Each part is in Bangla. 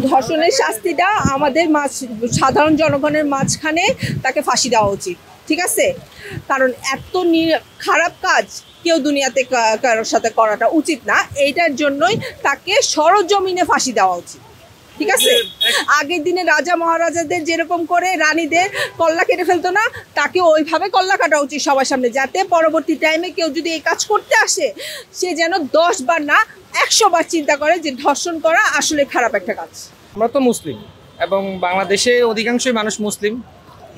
ধর্ষণের শাস্তিটা আমাদের সাধারণ জনগণের মাঝখানে তাকে ফাঁসি দেওয়া উচিত, ঠিক আছে? কারণ এত খারাপ কাজ কেউ দুনিয়াতে কারোর সাথে করাটা উচিত না। এইটার জন্যই তাকে সরজমিনে ফাঁসি দেওয়া উচিত, ঠিক আছে? আগের দিনে রাজা মহারাজাদের যেরকম করে রানীদের কল্লা কেটে ফেলতো না, তাকে ওইভাবে কল্লা কাটা উচিত সবার সামনে, যাতে পরবর্তী টাইমে কেউ যদি এই কাজ করতে আসে সে যেন 10 বার না 100 বার চিন্তা করে যে ধর্ষণ করা আসলে খারাপ একটা কাজ। আমরা তো মুসলিম এবং বাংলাদেশে অধিকাংশই মানুষ মুসলিম,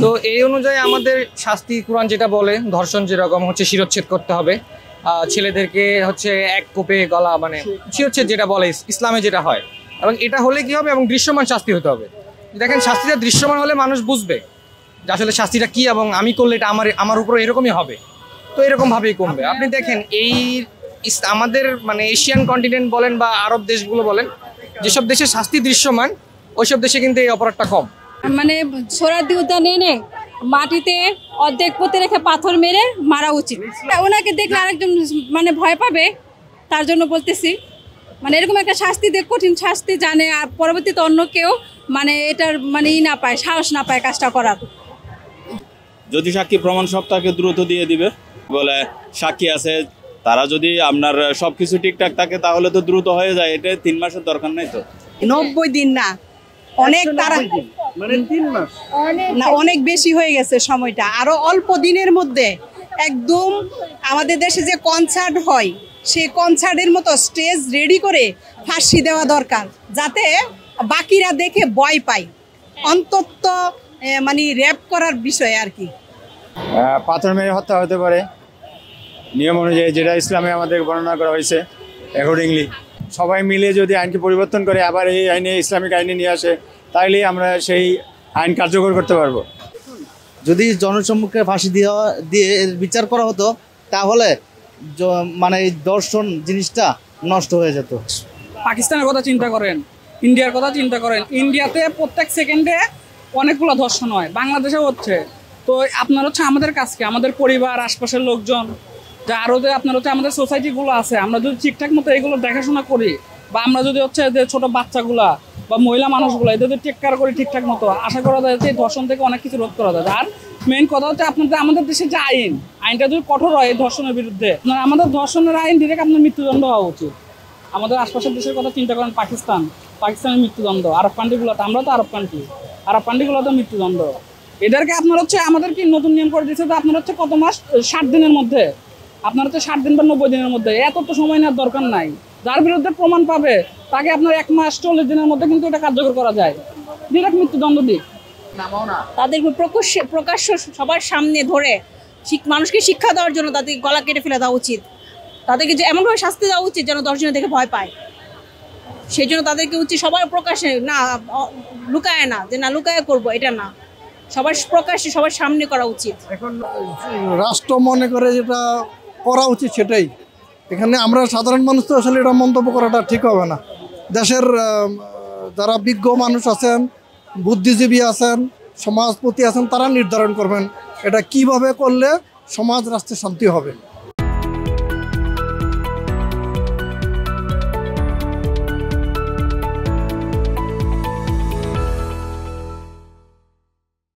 তো এই অনুযায়ী আমাদের শাস্তি কোরআন যেটা বলে ধর্ষণ যেরকম হচ্ছে শিরচ্ছেদ করতে হবে, ছেলেদেরকে হচ্ছে এক কোপে গলা, মানে শিরচ্ছেদ যেটা বলে ইসলামে যেটা হয়, এবং এটা হলে কি হবে এবং দৃশ্যমান শাস্তি হতে হবে। দেখেন শাস্তিটা দৃশ্যমান হলে মানুষ বুঝবে যে আসলে শাস্তিটা কি, এবং আমি করলে এটা আমার উপর এরকমই হবে, তো এরকমভাবেই কমবে। আপনি দেখেন এই আমাদের মানে এশিয়ান কন্টিনেন্ট বলেন বা আরব দেশগুলো বলেন, যেসব দেশে শাস্তি দৃশ্যমান ওইসব দেশে কিন্তু এই অপরাধটা কম। মানে সোহরাওয়ার্দী উদ্যানে এনে মাটিতে অর্ধেক পুঁতে রেখে পাথর মেরে মারা উচিত। ওনাকে দেখলে আরেকজন মানে ভয় পাবে, তার জন্য বলতেছি মানে এরকম একটা শাস্তি দেখ, কঠিন শাস্তি জানে, আর পরবর্তীতে অন্য কেউ মানে এটার মানে না পায়, সাহস না পায় কাজটা করার। যদি সাক্ষী প্রমাণ সব তাকে দ্রুত দিয়ে দিবে বলে সাক্ষী আছে, তারা যদি আপনার সবকিছু ঠিকঠাক থাকে তাহলে তো দ্রুত হয়ে যায়। এটা 3 মাসের দরকার নাই তো। 90 দিন না, অনেক তারা মানে 3 মাস না, অনেক বেশি হয়ে গেছে সময়টা। আরো অল্প দিনের মধ্যে একদম আমাদের দেশে যে কনসার্ট হয় সেই কনসার্টের মতো স্টেজ রেডি করে ফাঁসি দেওয়া দরকার, যাতে বাকিরা দেখে ভয় পায়। অন্তত মানে র্যাপ করার বিষয় আর কি। পাথর মেরে হত্যা হতে পারে নিয়ম অনুযায়ী, যেটা ইসলামে আমাদের বর্ণনা করা হয়েছে অ্যাকর্ডিংলি। সবাই মিলে যদি আইনকে পরিবর্তন করে আবার এই আইনে ইসলামিক আইনে নিয়ে আসে, তাইলেই আমরা সেই আইন কার্যকর করতে পারবো। যদি জনসম্মুখে ফাঁসি দিয়ে এর বিচার করা হতো, তাহলে মানে এই দর্শন জিনিসটা নষ্ট হয়ে যেত। পাকিস্তানের কথা চিন্তা করেন, ইন্ডিয়ার কথা চিন্তা করেন, ইন্ডিয়াতে প্রত্যেক সেকেন্ডে অনেকগুলো ধর্ষণ হয়, বাংলাদেশেও হচ্ছে। তো আপনার হচ্ছে আমাদের কাছকে আমাদের পরিবার, আশপাশের লোকজন, যা আরও যে আপনার হচ্ছে আমাদের সোসাইটিগুলো আছে, আমরা যদি ঠিকঠাক মতো এগুলো দেখাশোনা করি, বা আমরা যদি হচ্ছে যে ছোটো বাচ্চাগুলা বা মহিলা মানুষগুলো এদের যদি টেক কেয়ার করি ঠিকঠাক মতো, আশা করা যায় যে এই ধর্ষণ থেকে অনেক কিছু রোধ করা যায়। আর মেইন কথা হচ্ছে আপনাদের আমাদের দেশের যে আইনটা যদি কঠোর হয় এই ধর্ষণের বিরুদ্ধে, আমাদের ধর্ষণের আইন ডিরেক্ট আপনার মৃত্যুদণ্ড হওয়া উচিত। আমাদের আশপাশের দেশের কথা চিন্তা করেন, পাকিস্তানের মৃত্যুদণ্ড, আরব কান্ট্রিগুলোতে, আমরা তো আরব কান্ট্রিগুলোতে মৃত্যুদণ্ড। এদেরকে আপনার হচ্ছে আমাদের কি নতুন নিয়ম করে দিচ্ছে যে আপনার হচ্ছে কত মাস, 60 দিনের মধ্যে, আপনার হচ্ছে 60 দিন বা 90 দিনের মধ্যে, এত তো সময় নেওয়ার দরকার নাই। যার বিরুদ্ধে প্রমাণ পাবে তাকে আপনার 1 মাস 40 দিনের মধ্যে কিন্তু এটা কার্যকর করা যায়, ডিরেক্ট মৃত্যুদণ্ড দিক। তাদের প্রকাশ্য সবার সামনে ধরে মানুষকে শিক্ষা দেওয়ার জন্য তাদেরকে গলা কেটে ফেলে দেওয়া উচিত। তাদেরকে যে এমনভাবে শাস্তি দেওয়া উচিত যেন দর্শনে দেখে ভয় পায়। সেই জন্য তাদেরকে উচিত সবার প্রকাশ্যে, না লুকায় না, যে না লুকায় করবো, এটা না, সবার প্রকাশ্যে সবার সামনে করা উচিত। এখন রাষ্ট্র মনে করে যেটা করা উচিত সেটাই। এখানে আমরা সাধারণ মানুষ তো আসলে এটা মন্তব্য করাটা ঠিক হবে না। দেশের যারা বিজ্ঞ মানুষ আছেন, বুদ্ধিজীবী আছেন, সমাজপতি আছেন, তারা নির্ধারণ করবেন এটা কিভাবে করলে সমাজ রাষ্ট্রে শান্তি হবে।